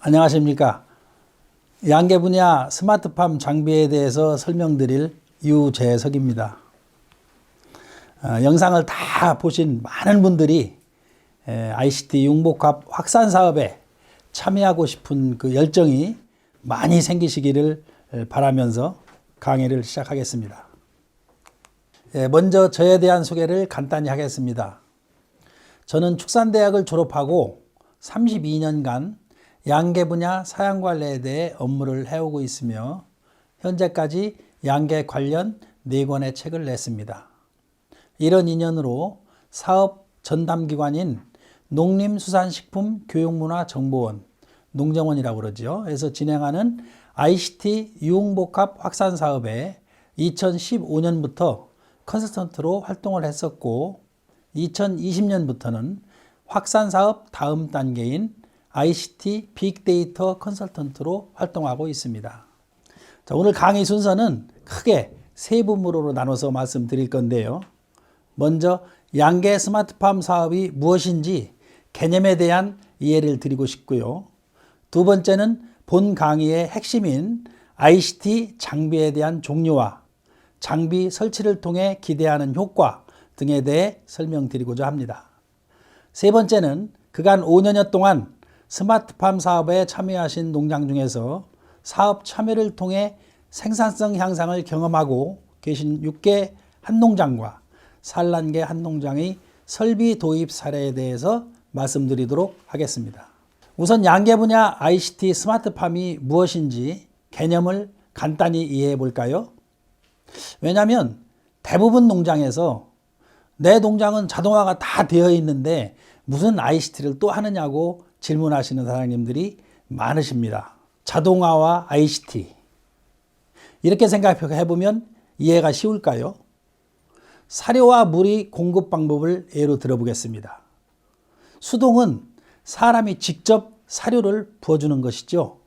안녕하십니까. 양계 분야 스마트팜 장비에 대해서 설명드릴 유재석입니다. 영상을 다 보신 많은 분들이 ICT 융복합 확산 사업에 참여하고 싶은 그 열정이 많이 생기시기를 바라면서 강의를 시작하겠습니다. 먼저 저에 대한 소개를 간단히 하겠습니다. 저는 축산대학을 졸업하고 32년간 양계 분야 사양관리에 대해 업무를 해오고 있으며 현재까지 양계 관련 4권의 책을 냈습니다. 이런 인연으로 사업 전담기관인 농림수산식품교육문화정보원, 농정원이라고 그러죠. 에서 진행하는 ICT 유흥복합 확산 사업에 2015년부터 컨설턴트로 활동을 했었고 2020년부터는 확산 사업 다음 단계인 ICT 빅데이터 컨설턴트로 활동하고 있습니다. 자, 오늘 강의 순서는 크게 세 부분으로 나눠서 말씀드릴 건데요. 먼저 양계 스마트팜 사업이 무엇인지 개념에 대한 이해를 드리고 싶고요. 두 번째는 본 강의의 핵심인 ICT 장비에 대한 종류와 장비 설치를 통해 기대하는 효과 등에 대해 설명드리고자 합니다. 세 번째는 그간 5년여 동안 스마트팜 사업에 참여하신 농장 중에서 사업 참여를 통해 생산성 향상을 경험하고 계신 6개 한 농장과 산란계 한 농장의 설비 도입 사례에 대해서 말씀드리도록 하겠습니다. 우선 양계 분야 ICT 스마트팜이 무엇인지 개념을 간단히 이해해 볼까요? 왜냐하면 대부분 농장에서 내 농장은 자동화가 다 되어 있는데 무슨 ICT를 또 하느냐고 질문하시는 사장님들이 많으십니다. 자동화와 ICT 이렇게 생각해 보면 이해가 쉬울까요? 사료와 물의 공급 방법을 예로 들어보겠습니다. 수동은 사람이 직접 사료를 부어주는 것이죠.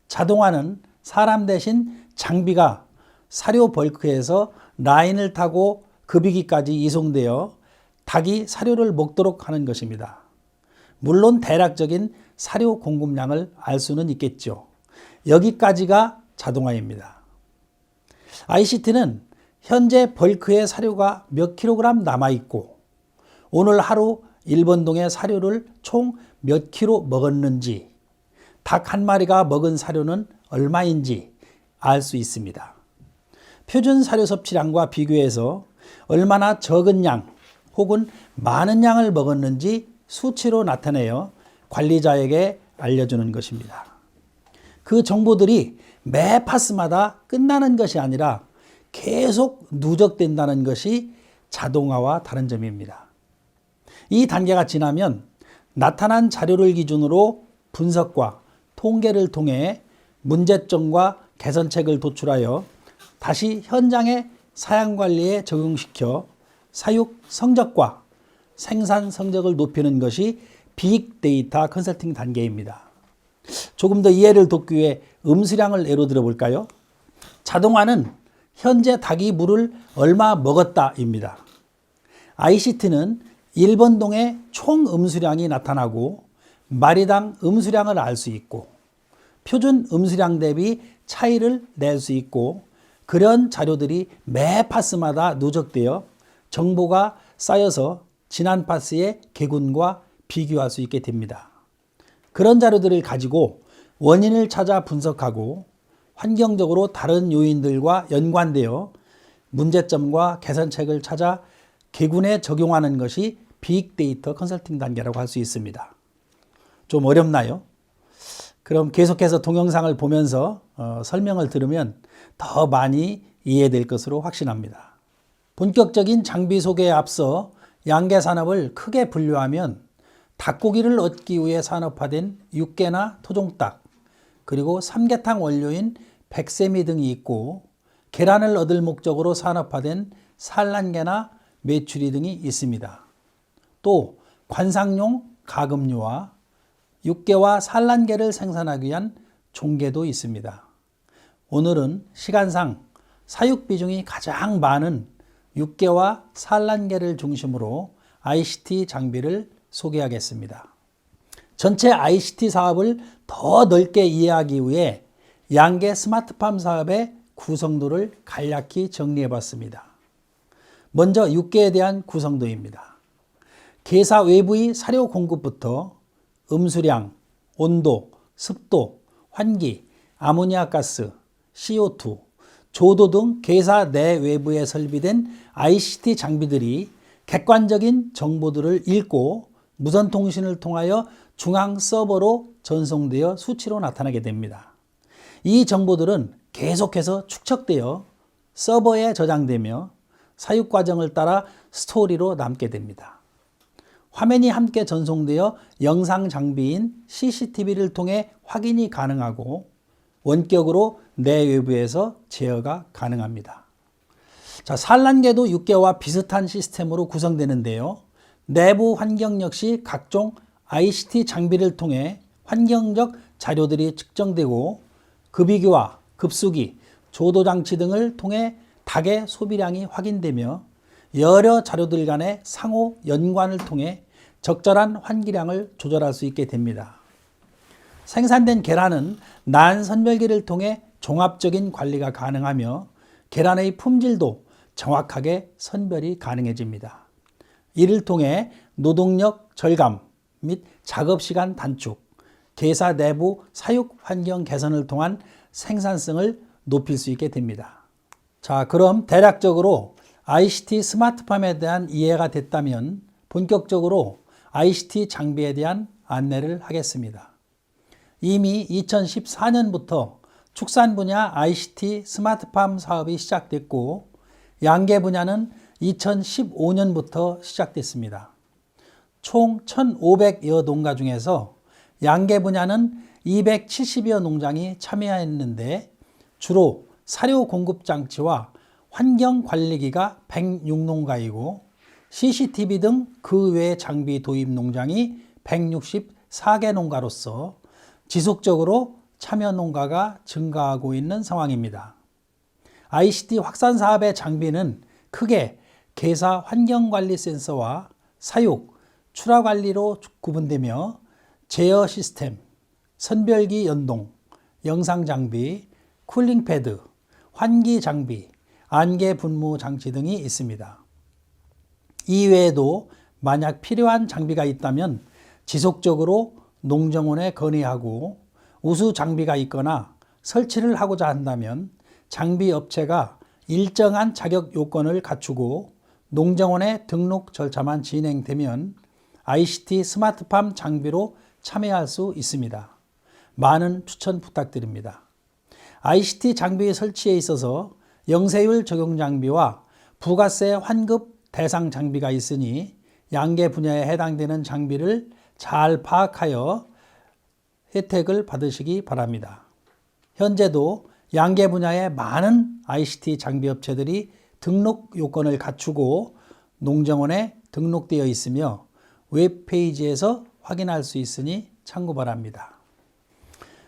자동화는 사람 대신 장비가 사료 벌크에서 라인을 타고 급이기까지 이송되어 닭이 사료를 먹도록 하는 것입니다. 물론 대략적인 사료 공급량을 알 수는 있겠죠. 여기까지가 자동화입니다. ICT는 현재 벌크의 사료가 몇 킬로그램 남아있고 오늘 하루 1번동의 사료를 총 몇 킬로 먹었는지 닭 한 마리가 먹은 사료는 얼마인지 알 수 있습니다. 표준 사료 섭취량과 비교해서 얼마나 적은 양 혹은 많은 양을 먹었는지 수치로 나타내어 관리자에게 알려주는 것입니다. 그 정보들이 매 파스마다 끝나는 것이 아니라 계속 누적된다는 것이 자동화와 다른 점입니다. 이 단계가 지나면 나타난 자료를 기준으로 분석과 통계를 통해 문제점과 개선책을 도출하여 다시 현장의 사양관리에 적용시켜 사육 성적과 생산 성적을 높이는 것이 빅데이터 컨설팅 단계입니다. 조금 더 이해를 돕기 위해 음수량을 예로 들어볼까요? 자동화는 현재 닭이 물을 얼마 먹었다입니다. ICT는 1번동의 총 음수량이 나타나고 마리당 음수량을 알 수 있고 표준 음수량 대비 차이를 낼 수 있고 그런 자료들이 매 파스마다 누적되어 정보가 쌓여서 지난 파스의 개군과 비교할 수 있게 됩니다. 그런 자료들을 가지고 원인을 찾아 분석하고 환경적으로 다른 요인들과 연관되어 문제점과 개선책을 찾아 개군에 적용하는 것이 빅데이터 컨설팅 단계라고 할 수 있습니다. 좀 어렵나요? 그럼 계속해서 동영상을 보면서 설명을 들으면 더 많이 이해될 것으로 확신합니다. 본격적인 장비 소개에 앞서 양계 산업을 크게 분류하면 닭고기를 얻기 위해 산업화된 육개나 토종닭, 그리고 삼계탕 원료인 백세미 등이 있고 계란을 얻을 목적으로 산업화된 산란계나 메추리 등이 있습니다. 또 관상용 가금류와 육개와 산란계를 생산하기 위한 종계도 있습니다. 오늘은 시간상 사육 비중이 가장 많은 육개와 산란계를 중심으로 ICT 장비를 소개하겠습니다. 전체 ICT 사업을 더 넓게 이해하기 위해 양계 스마트팜 사업의 구성도를 간략히 정리해 봤습니다. 먼저 6개에 대한 구성도입니다. 개사 외부의 사료 공급부터 음수량, 온도, 습도, 환기, 아모니아 가스, CO2, 조도 등 개사 내 외부에 설비된 ICT 장비들이 객관적인 정보들을 읽고 무선 통신을 통하여 중앙 서버로 전송되어 수치로 나타나게 됩니다. 이 정보들은 계속해서 축적되어 서버에 저장되며 사육 과정을 따라 스토리로 남게 됩니다. 화면이 함께 전송되어 영상 장비인 CCTV를 통해 확인이 가능하고 원격으로 내외부에서 제어가 가능합니다. 자, 산란계도 6개와 비슷한 시스템으로 구성되는데요. 내부 환경 역시 각종 ICT 장비를 통해 환경적 자료들이 측정되고 급이기와 급수기, 조도장치 등을 통해 닭의 소비량이 확인되며 여러 자료들 간의 상호 연관을 통해 적절한 환기량을 조절할 수 있게 됩니다. 생산된 계란은 난 선별기를 통해 종합적인 관리가 가능하며 계란의 품질도 정확하게 선별이 가능해집니다. 이를 통해 노동력 절감 및 작업시간 단축, 개사 내부 사육 환경 개선을 통한 생산성을 높일 수 있게 됩니다. 자, 그럼 대략적으로 ICT 스마트팜에 대한 이해가 됐다면 본격적으로 ICT 장비에 대한 안내를 하겠습니다. 이미 2014년부터 축산 분야 ICT 스마트팜 사업이 시작됐고 양계 분야는 2015년부터 시작됐습니다. 총 1,500여 농가 중에서 양계 분야는 270여 농장이 참여했는데 주로 사료 공급 장치와 환경 관리기가 106농가이고 CCTV 등 그 외 장비 도입 농장이 164개 농가로서 지속적으로 참여 농가가 증가하고 있는 상황입니다. ICT 확산 사업의 장비는 크게 개사 환경관리 센서와 사육, 출하 관리로 구분되며 제어 시스템, 선별기 연동, 영상 장비, 쿨링 패드, 환기 장비, 안개 분무 장치 등이 있습니다. 이외에도 만약 필요한 장비가 있다면 지속적으로 농정원에 건의하고 우수 장비가 있거나 설치를 하고자 한다면 장비 업체가 일정한 자격 요건을 갖추고 농정원의 등록 절차만 진행되면 ICT 스마트팜 장비로 참여할 수 있습니다. 많은 추천 부탁드립니다. ICT 장비 설치에 있어서 영세율 적용 장비와 부가세 환급 대상 장비가 있으니 양계 분야에 해당되는 장비를 잘 파악하여 혜택을 받으시기 바랍니다. 현재도 양계 분야에 많은 ICT 장비 업체들이 등록 요건을 갖추고 농정원에 등록되어 있으며 웹페이지에서 확인할 수 있으니 참고 바랍니다.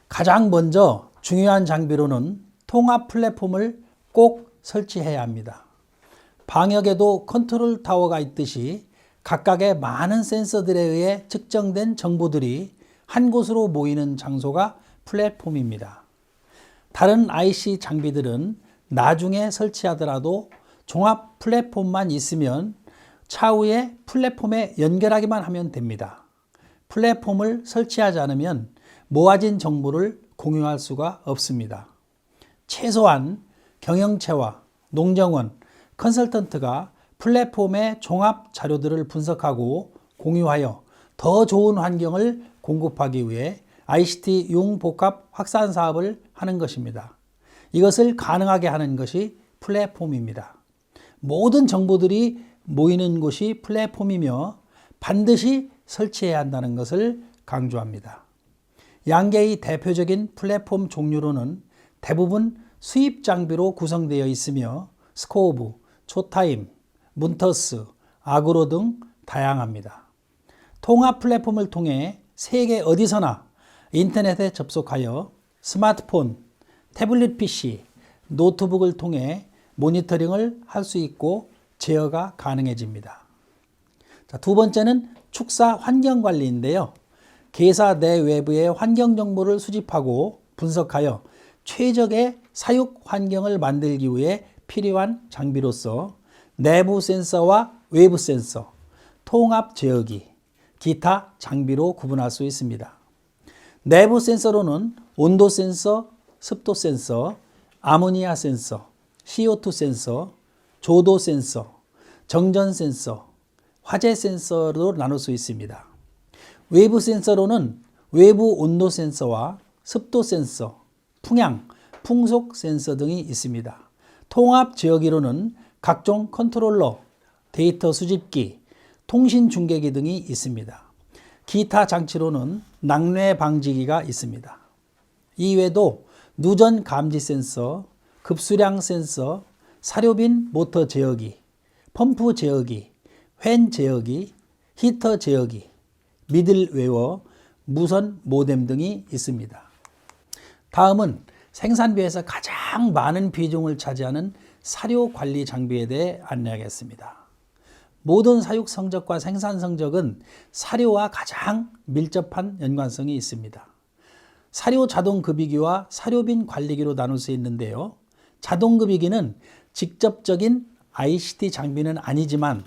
가장 먼저 중요한 장비로는 통합 플랫폼을 꼭 설치해야 합니다. 방역에도 컨트롤 타워가 있듯이 각각의 많은 센서들에 의해 측정된 정보들이 한 곳으로 모이는 장소가 플랫폼입니다. 다른 IC 장비들은 나중에 설치하더라도 종합 플랫폼만 있으면 차후에 플랫폼에 연결하기만 하면 됩니다. 플랫폼을 설치하지 않으면 모아진 정보를 공유할 수가 없습니다. 최소한 경영체와 농정원, 컨설턴트가 플랫폼의 종합 자료들을 분석하고 공유하여 더 좋은 환경을 공급하기 위해 ICT 융복합 확산 사업을 하는 것입니다. 이것을 가능하게 하는 것이 플랫폼입니다. 모든 정보들이 모이는 곳이 플랫폼이며 반드시 설치해야 한다는 것을 강조합니다. 양계의 대표적인 플랫폼 종류로는 대부분 수입 장비로 구성되어 있으며 스코브, 초타임, 문터스, 아그로 등 다양합니다. 통합 플랫폼을 통해 세계 어디서나 인터넷에 접속하여 스마트폰, 태블릿 PC, 노트북을 통해 모니터링을 할 수 있고 제어가 가능해집니다. 자, 두 번째는 축사 환경 관리인데요. 개사 내외부의 환경 정보를 수집하고 분석하여 최적의 사육 환경을 만들기 위해 필요한 장비로서 내부 센서와 외부 센서, 통합 제어기, 기타 장비로 구분할 수 있습니다. 내부 센서로는 온도 센서, 습도 센서, 아모니아 센서, CO2 센서, 조도 센서, 정전 센서, 화재 센서로 나눌 수 있습니다. 외부 센서로는 외부 온도 센서와 습도 센서, 풍향, 풍속 센서 등이 있습니다. 통합 제어기로는 각종 컨트롤러, 데이터 수집기, 통신 중계기 등이 있습니다. 기타 장치로는 낙뢰 방지기가 있습니다. 이외에도 누전 감지 센서, 급수량 센서, 사료빈 모터 제어기, 펌프 제어기, 팬 제어기, 히터 제어기, 미들웨어, 무선 모뎀 등이 있습니다. 다음은 생산비에서 가장 많은 비중을 차지하는 사료 관리 장비에 대해 안내하겠습니다. 모든 사육 성적과 생산 성적은 사료와 가장 밀접한 연관성이 있습니다. 사료 자동급이기와 사료빈 관리기로 나눌 수 있는데요. 자동급이기는 직접적인 ICT 장비는 아니지만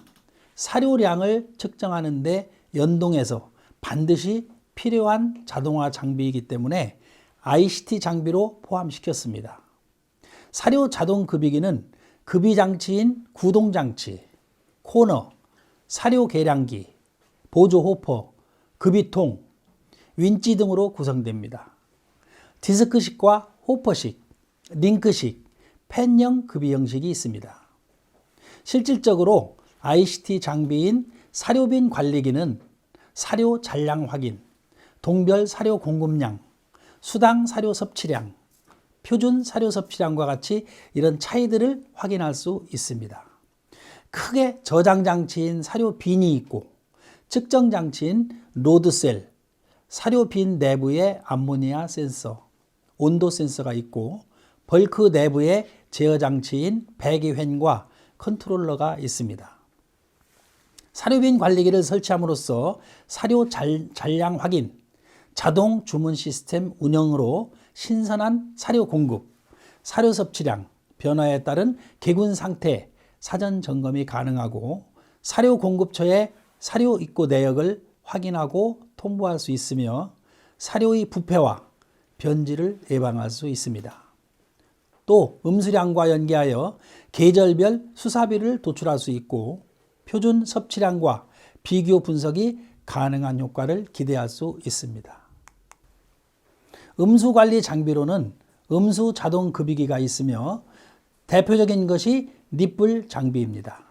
사료량을 측정하는 데 연동해서 반드시 필요한 자동화 장비이기 때문에 ICT 장비로 포함시켰습니다. 사료 자동급이기는 급이장치인 구동장치, 코너, 사료 계량기, 보조 호퍼, 급이통, 윈치 등으로 구성됩니다. 디스크식과 호퍼식, 링크식, 팬형 급이 형식이 있습니다. 실질적으로 ICT 장비인 사료빈 관리기는 사료 잔량 확인, 동별 사료 공급량, 수당 사료 섭취량, 표준 사료 섭취량과 같이 이런 차이들을 확인할 수 있습니다. 크게 저장 장치인 사료빈이 있고 측정 장치인 로드셀, 사료빈 내부에 암모니아 센서, 온도 센서가 있고 벌크 내부에 제어 장치인 배기팬과 컨트롤러가 있습니다. 사료빈 관리기를 설치함으로써 사료 잔량 확인, 자동 주문 시스템 운영으로 신선한 사료 공급, 사료 섭취량, 변화에 따른 개군 상태 사전 점검이 가능하고 사료 공급처의 사료 입고 내역을 확인하고 통보할 수 있으며 사료의 부패와 변질을 예방할 수 있습니다. 또 음수량과 연계하여 계절별 수사비를 도출할 수 있고 표준 섭취량과 비교 분석이 가능한 효과를 기대할 수 있습니다. 음수관리 장비로는 음수 자동 급이기가 있으며 대표적인 것이 니뿔 장비입니다.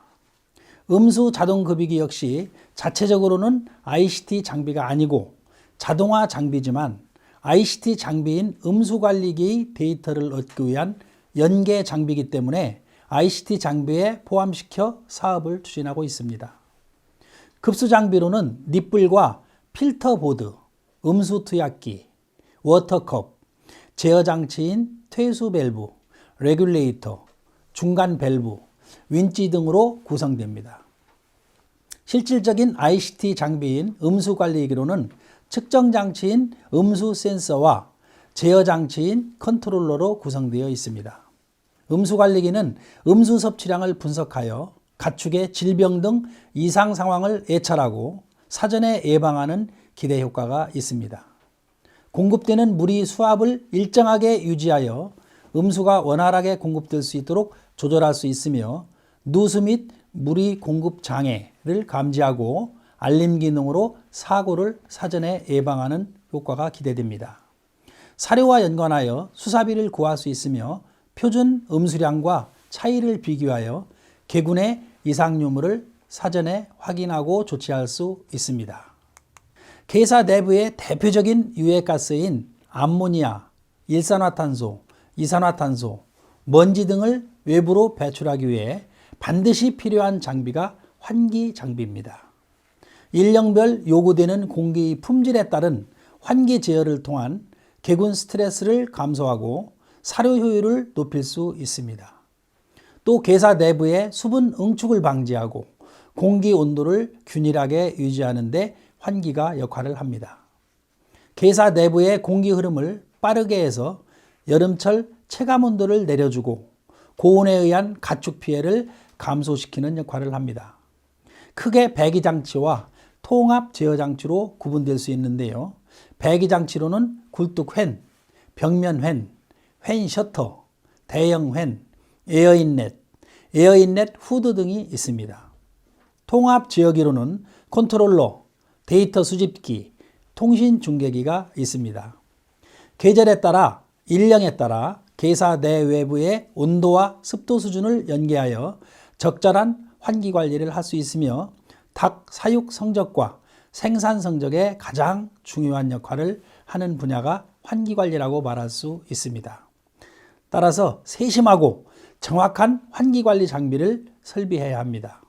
음수 자동 급이기 역시 자체적으로는 ICT 장비가 아니고 자동화 장비지만 ICT 장비인 음수관리기의 데이터를 얻기 위한 연계 장비이기 때문에 ICT 장비에 포함시켜 사업을 추진하고 있습니다. 급수 장비로는 니뿔과 필터보드, 음수 투약기, 워터컵, 제어 장치인 퇴수 밸브, 레귤레이터, 중간 밸브, 윈치 등으로 구성됩니다. 실질적인 ICT 장비인 음수 관리기로는 측정 장치인 음수 센서와 제어 장치인 컨트롤러로 구성되어 있습니다. 음수 관리기는 음수 섭취량을 분석하여 가축의 질병 등 이상 상황을 예찰하고 사전에 예방하는 기대 효과가 있습니다. 공급되는 물의 수압을 일정하게 유지하여 음수가 원활하게 공급될 수 있도록 조절할 수 있으며 누수 및 물의 공급 장애를 감지하고 알림 기능으로 사고를 사전에 예방하는 효과가 기대됩니다. 사료와 연관하여 수사비를 구할 수 있으며 표준 음수량과 차이를 비교하여 개군의 이상 유무를 사전에 확인하고 조치할 수 있습니다. 개사 내부의 대표적인 유해가스인 암모니아, 일산화탄소, 이산화탄소, 먼지 등을 외부로 배출하기 위해 반드시 필요한 장비가 환기 장비입니다. 일령별 요구되는 공기의 품질에 따른 환기 제어를 통한 개군 스트레스를 감소하고 사료 효율을 높일 수 있습니다. 또 개사 내부의 수분 응축을 방지하고 공기 온도를 균일하게 유지하는 데 환기가 역할을 합니다. 개사 내부의 공기 흐름을 빠르게 해서 여름철 체감 온도를 내려주고 고온에 의한 가축 피해를 감소시키는 역할을 합니다. 크게 배기장치와 통합 제어장치로 구분될 수 있는데요. 배기장치로는 굴뚝 팬, 벽면 팬 셔터, 대형 팬, 에어인렛, 후드 등이 있습니다. 통합 제어기로는 컨트롤러, 데이터 수집기, 통신 중계기가 있습니다. 계절에 따라 일령에 따라 개사 내외부의 온도와 습도 수준을 연계하여 적절한 환기 관리를 할 수 있으며 닭 사육 성적과 생산 성적에 가장 중요한 역할을 하는 분야가 환기 관리라고 말할 수 있습니다. 따라서 세심하고 정확한 환기 관리 장비를 설비해야 합니다.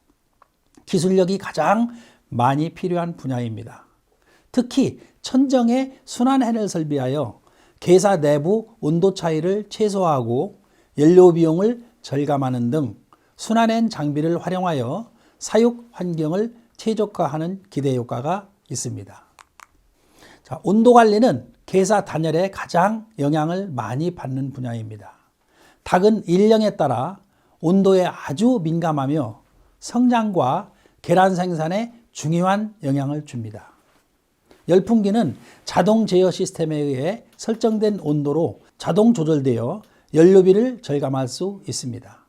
기술력이 가장 많이 필요한 분야입니다. 특히 천정에 순환팬을 설비하여 개사 내부 온도 차이를 최소화하고 연료 비용을 절감하는 등 순환팬 장비를 활용하여 사육 환경을 최적화하는 기대 효과가 있습니다. 자, 온도 관리는 개사 단열에 가장 영향을 많이 받는 분야입니다. 닭은 일령에 따라 온도에 아주 민감하며 성장과 계란 생산에 중요한 영향을 줍니다. 열풍기는 자동 제어 시스템에 의해 설정된 온도로 자동 조절되어 연료비를 절감할 수 있습니다.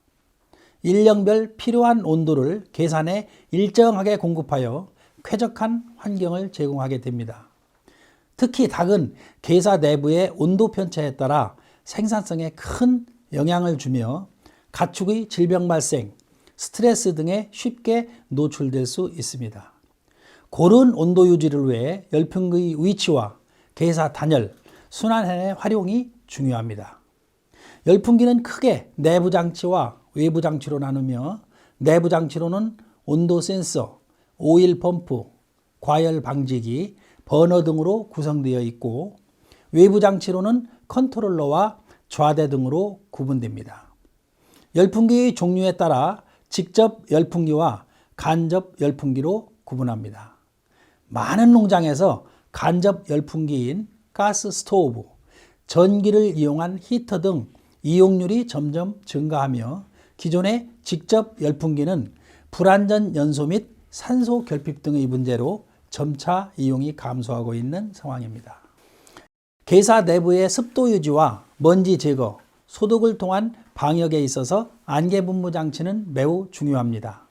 일령별 필요한 온도를 계산에 일정하게 공급하여 쾌적한 환경을 제공하게 됩니다. 특히 닭은 개사 내부의 온도 편차에 따라 생산성에 큰 영향을 주며 가축의 질병 발생, 스트레스 등에 쉽게 노출될 수 있습니다. 고른 온도 유지를 위해 열풍기의 위치와 개사 단열, 순환팬의 활용이 중요합니다. 열풍기는 크게 내부 장치와 외부 장치로 나누며 내부 장치로는 온도 센서, 오일 펌프, 과열 방지기, 버너 등으로 구성되어 있고 외부 장치로는 컨트롤러와 좌대 등으로 구분됩니다. 열풍기의 종류에 따라 직접 열풍기와 간접 열풍기로 구분합니다. 많은 농장에서 간접 열풍기인 가스 스토브, 전기를 이용한 히터 등 이용률이 점점 증가하며 기존의 직접 열풍기는 불안전 연소 및 산소 결핍 등의 문제로 점차 이용이 감소하고 있는 상황입니다. 개사 내부의 습도 유지와 먼지 제거, 소독을 통한 방역에 있어서 안개분무 장치는 매우 중요합니다.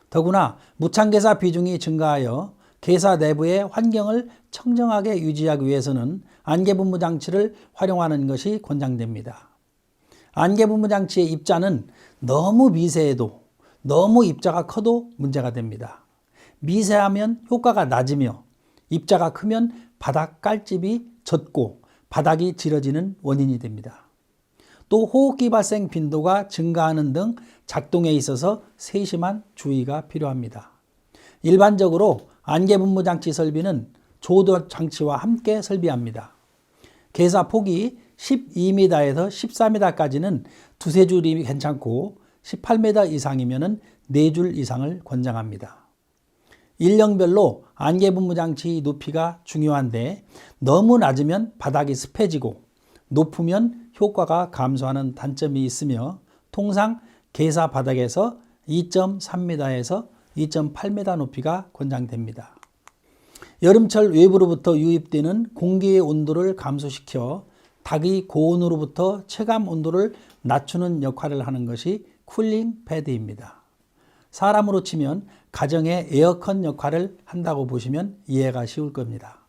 더구나 무창개사 비중이 증가하여 개사 내부의 환경을 청정하게 유지하기 위해서는 안개분무 장치를 활용하는 것이 권장됩니다. 안개분무 장치의 입자는 너무 미세해도 너무 입자가 커도 문제가 됩니다. 미세하면 효과가 낮으며 입자가 크면 바닥 깔집이 젖고 바닥이 질어지는 원인이 됩니다. 또 호흡기 발생 빈도가 증가하는 등 작동에 있어서 세심한 주의가 필요합니다. 일반적으로 안개분무 장치 설비는 조도 장치와 함께 설비합니다. 개사 폭이 12m에서 14m까지는 두세 줄이 괜찮고 18m 이상이면 4줄 이상을 권장합니다. 일령별로 안개분무 장치 높이가 중요한데 너무 낮으면 바닥이 습해지고 높으면 효과가 감소하는 단점이 있으며 통상 개사 바닥에서 2.3m에서 2.8m 높이가 권장됩니다. 여름철 외부로부터 유입되는 공기의 온도를 감소시켜 닭의 고온으로부터 체감 온도를 낮추는 역할을 하는 것이 쿨링 패드입니다. 사람으로 치면 가정의 에어컨 역할을 한다고 보시면 이해가 쉬울 겁니다.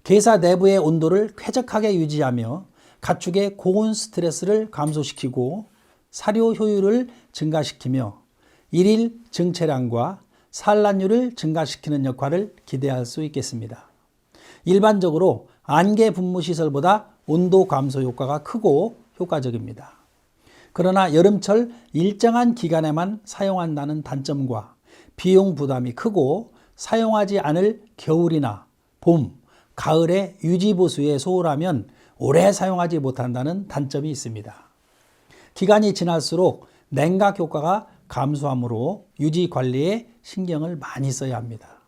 개사 내부의 온도를 쾌적하게 유지하며 가축의 고온 스트레스를 감소시키고 사료 효율을 증가시키며 일일 증체량과 산란율을 증가시키는 역할을 기대할 수 있겠습니다. 일반적으로 안개 분무 시설보다 온도 감소 효과가 크고 효과적입니다. 그러나 여름철 일정한 기간에만 사용한다는 단점과 비용 부담이 크고 사용하지 않을 겨울이나 봄, 가을의 유지보수에 소홀하면 오래 사용하지 못한다는 단점이 있습니다. 기간이 지날수록 냉각 효과가 감소하므로 유지 관리에 신경을 많이 써야 합니다.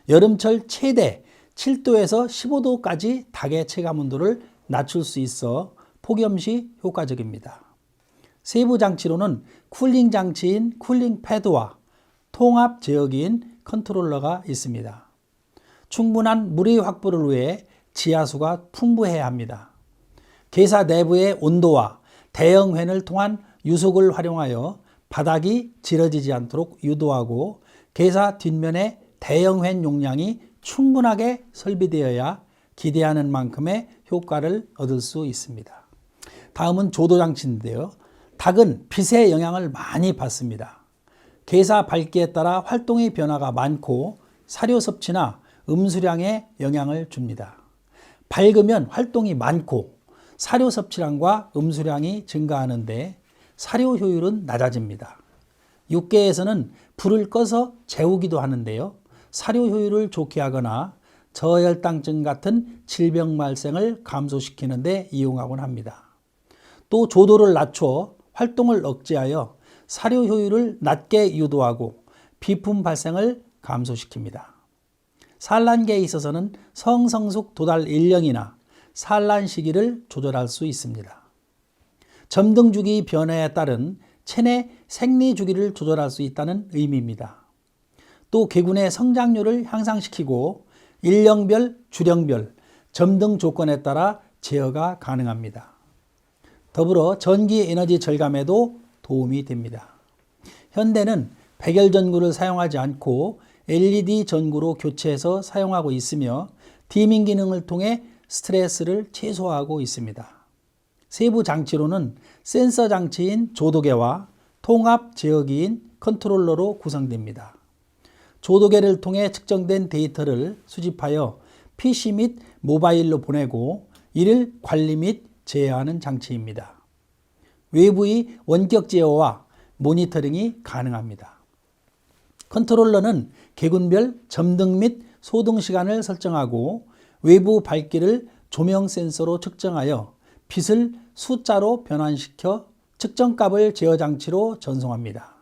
여름철 최대 7도에서 15도까지 닭의 체감 온도를 낮출 수 있어 폭염 시 효과적입니다. 세부 장치로는 쿨링 장치인 쿨링 패드와 통합 제어기인 컨트롤러가 있습니다. 충분한 물의 확보를 위해 지하수가 풍부해야 합니다. 개사 내부의 온도와 대형 팬을 통한 유속을 활용하여 바닥이 지러지지 않도록 유도하고 개사 뒷면에 대형 팬 용량이 충분하게 설비되어야 기대하는 만큼의 효과를 얻을 수 있습니다. 다음은 조도장치인데요. 닭은 빛의 영향을 많이 받습니다. 개사 밝기에 따라 활동의 변화가 많고 사료 섭취나 음수량에 영향을 줍니다. 밝으면 활동이 많고 사료 섭취량과 음수량이 증가하는데 사료 효율은 낮아집니다. 육계에서는 불을 꺼서 재우기도 하는데요. 사료 효율을 좋게 하거나 저혈당증 같은 질병 발생을 감소시키는 데 이용하곤 합니다. 또 조도를 낮춰 활동을 억제하여 사료 효율을 낮게 유도하고 비품 발생을 감소시킵니다. 산란계에 있어서는 성성숙 도달 일령이나 산란 시기를 조절할 수 있습니다. 점등주기 변화에 따른 체내 생리주기를 조절할 수 있다는 의미입니다. 또 개군의 성장률을 향상시키고 일령별, 주령별, 점등 조건에 따라 제어가 가능합니다. 더불어 전기 에너지 절감에도 도움이 됩니다. 현대는 백열 전구를 사용하지 않고 LED 전구로 교체해서 사용하고 있으며 디밍 기능을 통해 스트레스를 최소화하고 있습니다. 세부 장치로는 센서 장치인 조도계와 통합 제어기인 컨트롤러로 구성됩니다. 조도계를 통해 측정된 데이터를 수집하여 PC 및 모바일로 보내고 이를 관리 및 제어하는 장치입니다. 외부의 원격 제어와 모니터링이 가능합니다. 컨트롤러는 개군별 점등 및 소등 시간을 설정하고 외부 밝기를 조명 센서로 측정하여 빛을 숫자로 변환시켜 측정값을 제어 장치로 전송합니다.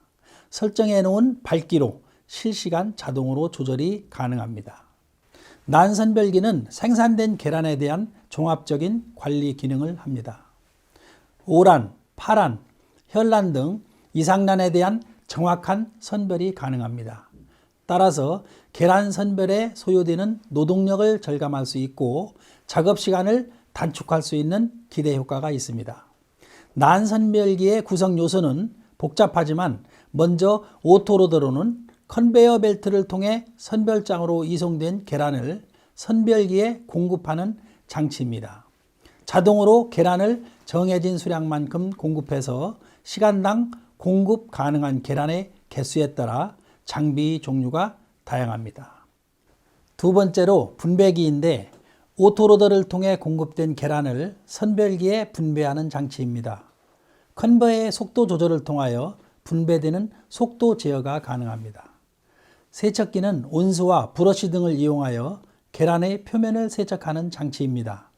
설정해 놓은 밝기로 실시간 자동으로 조절이 가능합니다. 난선별기는 생산된 계란에 대한 종합적인 관리 기능을 합니다. 오란, 파란, 혈란 등 이상란에 대한 정확한 선별이 가능합니다. 따라서 계란 선별에 소요되는 노동력을 절감할 수 있고 작업 시간을 단축할 수 있는 기대 효과가 있습니다. 난선별기의 구성 요소는 복잡하지만 먼저 오토로더로는 컨베이어 벨트를 통해 선별장으로 이송된 계란을 선별기에 공급하는 장치입니다. 자동으로 계란을 정해진 수량만큼 공급해서 시간당 공급 가능한 계란의 개수에 따라 장비 종류가 다양합니다. 두 번째로 분배기인데 오토로더를 통해 공급된 계란을 선별기에 분배하는 장치입니다. 컨베이어의 속도 조절을 통하여 분배되는 속도 제어가 가능합니다. 세척기는 온수와 브러쉬 등을 이용하여 계란의 표면을 세척하는 장치입니다.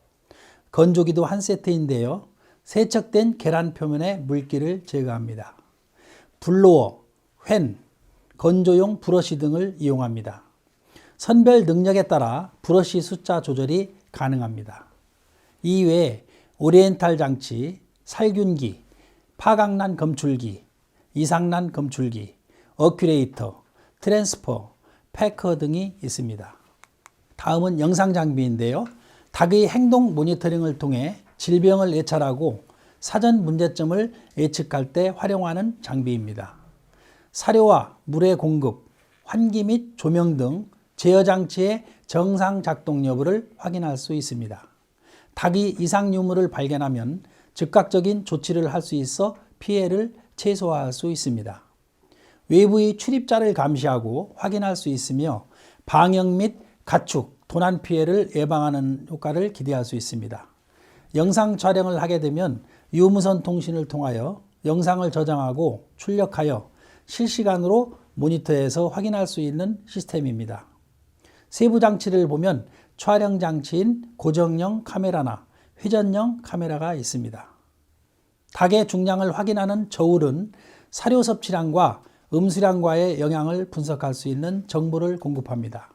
건조기도 한 세트인데요. 세척된 계란 표면의 물기를 제거합니다. 블로어, 팬, 건조용 브러쉬 등을 이용합니다. 선별 능력에 따라 브러쉬 숫자 조절이 가능합니다. 이외에 오리엔탈 장치, 살균기, 파각난 검출기, 이상난 검출기, 어큐레이터, 트랜스퍼, 패커 등이 있습니다. 다음은 영상 장비인데요. 닭의 행동 모니터링을 통해 질병을 예찰하고 사전 문제점을 예측할 때 활용하는 장비입니다. 사료와 물의 공급, 환기 및 조명 등 제어 장치의 정상 작동 여부를 확인할 수 있습니다. 닭이 이상 유무를 발견하면 즉각적인 조치를 할 수 있어 피해를 최소화할 수 있습니다. 외부의 출입자를 감시하고 확인할 수 있으며 방역 및 가축, 도난 피해를 예방하는 효과를 기대할 수 있습니다. 영상 촬영을 하게 되면 유무선 통신을 통하여 영상을 저장하고 출력하여 실시간으로 모니터에서 확인할 수 있는 시스템입니다. 세부 장치를 보면 촬영 장치인 고정형 카메라나 회전형 카메라가 있습니다. 닭의 중량을 확인하는 저울은 사료 섭취량과 음수량과의 영향을 분석할 수 있는 정보를 공급합니다.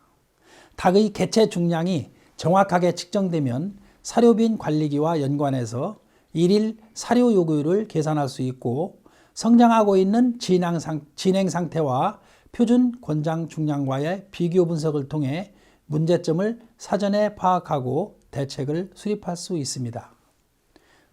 닭의 개체 중량이 정확하게 측정되면 사료빈 관리기와 연관해서 일일 사료 요구율을 계산할 수 있고 성장하고 있는 진행 상태와 표준 권장 중량과의 비교 분석을 통해 문제점을 사전에 파악하고 대책을 수립할 수 있습니다.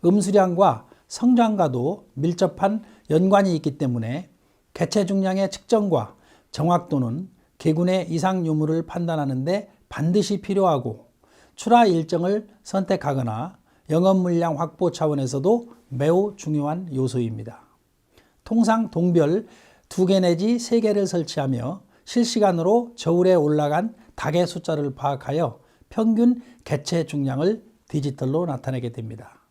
음수량과 성장과도 밀접한 연관이 있기 때문에 개체 중량의 측정과 정확도는 개군의 이상 유무를 판단하는 데 반드시 필요하고 출하 일정을 선택하거나 영업 물량 확보 차원에서도 매우 중요한 요소입니다. 통상 동별 2개 내지 3개를 설치하며 실시간으로 저울에 올라간 닭의 숫자를 파악하여 평균 개체 중량을 디지털로 나타내게 됩니다.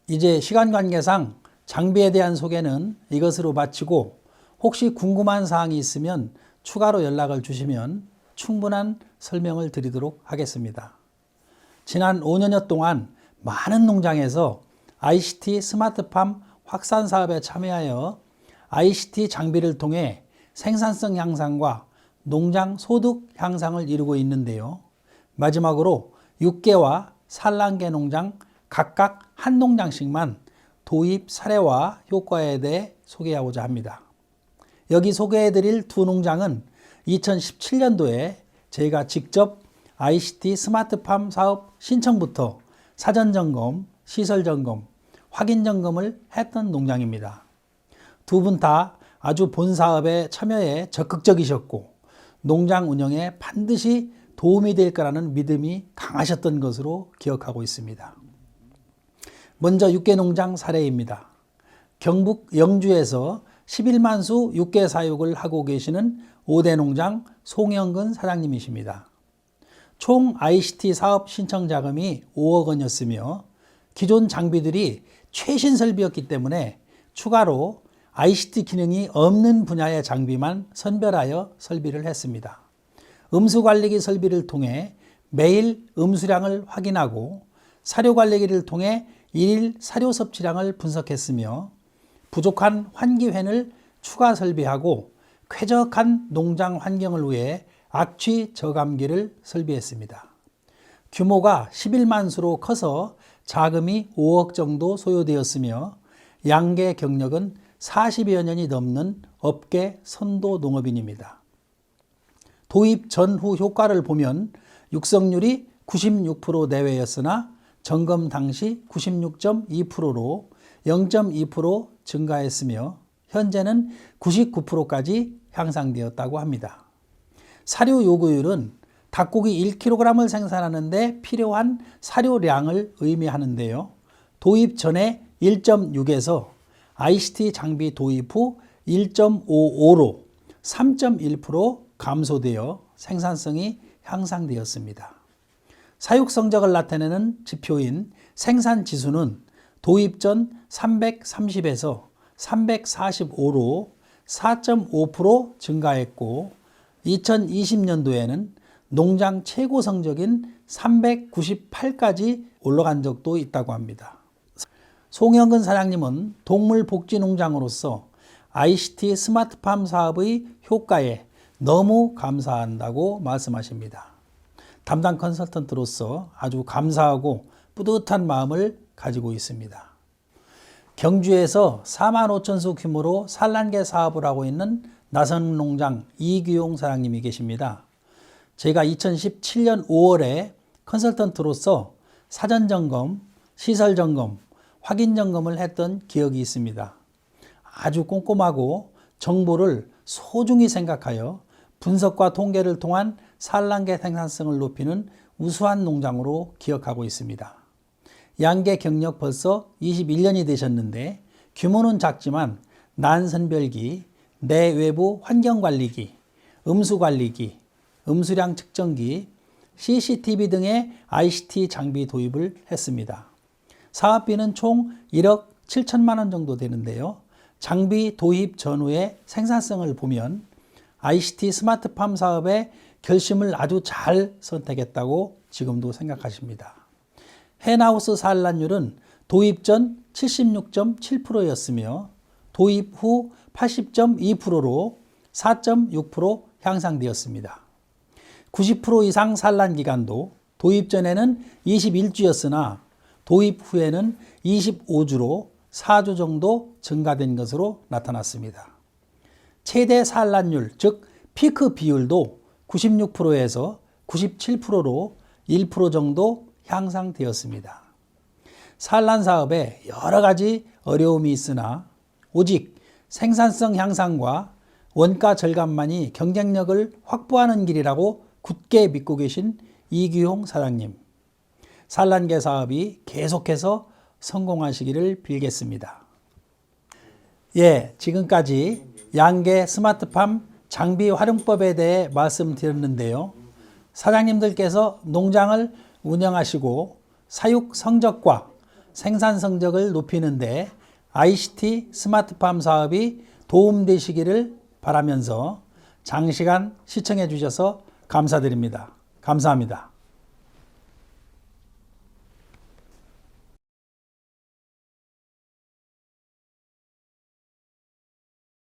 이제 시간 관계상 장비에 대한 소개는 이것으로 마치고 혹시 궁금한 사항이 있으면 추가로 연락을 주시면 충분한 설명을 드리도록 하겠습니다. 지난 5년여 동안 많은 농장에서 ICT 스마트팜 확산 사업에 참여하여 ICT 장비를 통해 생산성 향상과 농장 소득 향상을 이루고 있는데요. 마지막으로 6개와 산란계 농장 각각 한 농장씩만 도입 사례와 효과에 대해 소개하고자 합니다. 여기 소개해드릴 2 농장은 2017년도에 저희가 직접 ICT 스마트팜 사업 신청부터 사전점검, 시설점검, 확인점검을 했던 농장입니다. 2분 다 아주 본 사업에 참여에 적극적이셨고 농장 운영에 반드시 도움이 될 거라는 믿음이 강하셨던 것으로 기억하고 있습니다. 먼저 6개 농장 사례입니다. 경북 영주에서 11만 수 6개 사육을 하고 계시는 5대 농장 송영근 사장님이십니다. 총 ICT 사업 신청 자금이 5억 원이었으며 기존 장비들이 최신 설비였기 때문에 추가로 ICT 기능이 없는 분야의 장비만 선별하여 설비를 했습니다. 음수관리기 설비를 통해 매일 음수량을 확인하고 사료관리기를 통해 일일 사료 섭취량을 분석했으며 부족한 환기팬을 추가 설비하고 쾌적한 농장 환경을 위해 악취 저감기를 설비했습니다. 규모가 11만 수로 커서 자금이 5억 정도 소요되었으며 양계 경력은 40여 년이 넘는 업계 선도 농업인입니다. 도입 전후 효과를 보면 육성률이 96% 내외였으나 점검 당시 96.2%로 0.2% 증가했으며 현재는 99%까지 향상되었다고 합니다. 사료 요구율은 닭고기 1kg을 생산하는데 필요한 사료량을 의미하는데요. 도입 전에 1.6에서 ICT 장비 도입 후 1.55로 3.1% 감소되어 생산성이 향상되었습니다. 사육 성적을 나타내는 지표인 생산지수는 도입 전 330에서 345로 4.5% 증가했고 2020년도에는 농장 최고 성적인 398까지 올라간 적도 있다고 합니다. 송영근 사장님은 동물복지농장으로서 ICT 스마트팜 사업의 효과에 너무 감사한다고 말씀하십니다. 담당 컨설턴트로서 아주 감사하고 뿌듯한 마음을 가지고 있습니다. 경주에서 4만 5천 수 규모로 산란계 사업을 하고 있는 나선농장 이규용 사장님이 계십니다. 제가 2017년 5월에 컨설턴트로서 사전점검, 시설점검, 확인점검을 했던 기억이 있습니다. 아주 꼼꼼하고 정보를 소중히 생각하여 분석과 통계를 통한 산란계 생산성을 높이는 우수한 농장으로 기억하고 있습니다. 양계 경력 벌써 21년이 되셨는데 규모는 작지만 난선별기, 내외부 환경관리기, 음수관리기, 음수량 측정기, CCTV 등의 ICT 장비 도입을 했습니다. 사업비는 총 1억 7천만 원 정도 되는데요. 장비 도입 전후의 생산성을 보면 ICT 스마트팜 사업의 결심을 아주 잘 선택했다고 지금도 생각하십니다. hen-하우스 산란율은 도입 전 76.7%였으며 도입 후 80.2%로 4.6% 향상되었습니다. 90% 이상 산란 기간도 도입 전에는 21주였으나 도입 후에는 25주로 4주 정도 증가된 것으로 나타났습니다. 최대 산란율, 즉 피크 비율도 96%에서 97%로 1% 정도 향상되었습니다. 산란 사업에 여러 가지 어려움이 있으나 오직 생산성 향상과 원가 절감만이 경쟁력을 확보하는 길이라고 굳게 믿고 계신 이규용 사장님, 산란계 사업이 계속해서 성공하시기를 빌겠습니다. 예, 지금까지 양계 스마트팜 장비 활용법에 대해 말씀드렸는데요. 사장님들께서 농장을 운영하시고 사육 성적과 생산 성적을 높이는 데 ICT 스마트팜 사업이 도움되시기를 바라면서 장시간 시청해 주셔서 감사드립니다. 감사합니다.